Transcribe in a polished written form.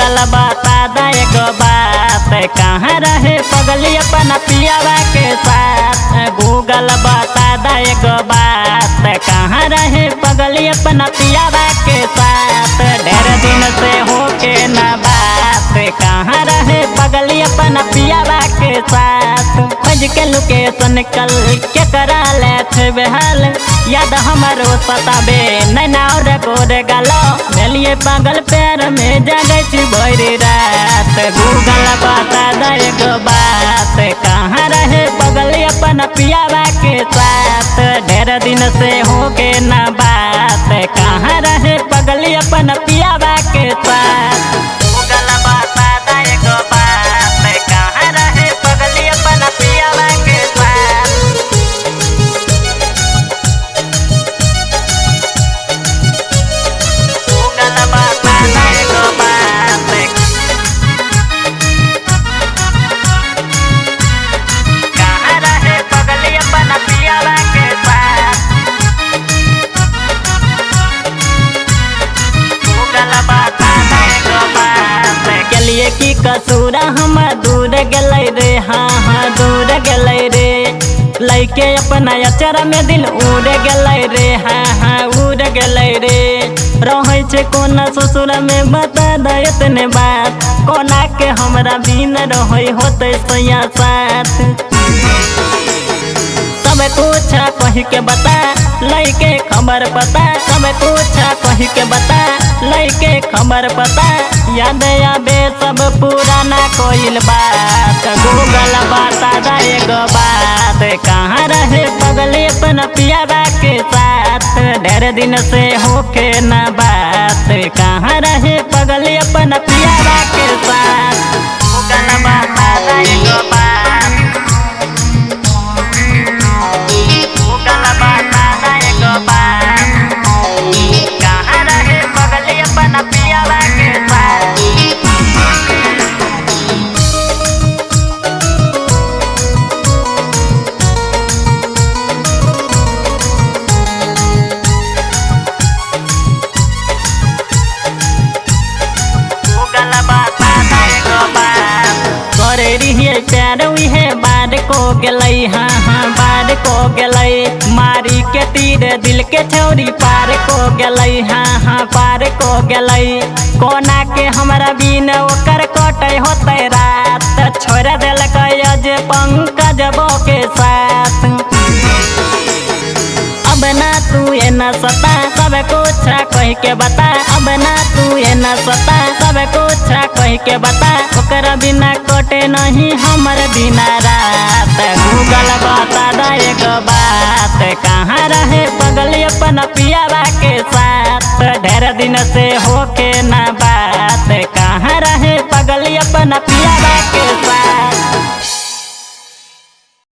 Google बता दा एगो बात, कहाँ रहे पगली अपन पियावा के साथ। गूगल बता दा एगो बात, कहाँ रहे पगली अपन पियावा के साथ। ढेर दिन से होके न बात, कहाँ रहे पगली अपन पियावा के साथ। खोज के लोकेशन कल के करा ले थे बेहाल, याद हमारो सताबे नैना और गोर गालो। भेलिए पागल पैर में जागे छी भरी रात। गूगल बता दा एगो बात, कहाँ रहे पगली अपन पियावा के साथ। ढेर दिन से होके न बात, कहाँ रहे पगली अपन पियावा के साथ। गूगल बता दा एगो बात, कहाँ रहे पगली अपन पियावा के साथ। गूगल बता दा एगो बात, कहाँ रहे पगली अपन पियावा के साथ। गूगल बता दा एगो बात, गेलिए की कसूरा हम दूर गलै रे, हाँ दूर गलै रे। लैके अपना अचरा में दिल उड़ गलै रे, हाँ उड़ गलै रे। रहे छे कोना ससुर में बता दा इतने बात, कोना के हमरा बिन रहे होते सैया साथ। सब कुछ कही के बता लैके खबर पता, सब कुछ कही के बता लैके खबर पता। याद आबे सब पुराना कोइल बात। गूगल बता दा एगो बात, कहाँ रहे पगली अपन पियावा के साथ। ढेर दिन से होके न बात, कहाँ रहे पगली अपन पियावा के साथ। गूगल बता दा एगो बात, गूगल बता दा एगो बात, कहाँ रहे पगली अपन पियावा के साथ। गूगल बता दा एगो बात, करे रहिए प्यार उहे बार को गेलै, हाँ बार को गेलै। मारी के तीर दिल के छौरी पार को गेलै, हाँ पार को गेलै। कोना के हमरा बिन ओकर कटे होते रात। छोड़ देलकै अज पंकज बो के साथ। अब ना तू एना सता, सब कुछ कह के बता। अब ना तू एना सता, सब कुछ कह के बता। ओकरा बिना कटे नहीं हमर बिना रात। गूगल बता दा एगो बात, कहाँ रहे पगली अपन पियावा के साथ। ढेर दिन से होके न बात, कहाँ रहे पगली अपन पियावा के साथ।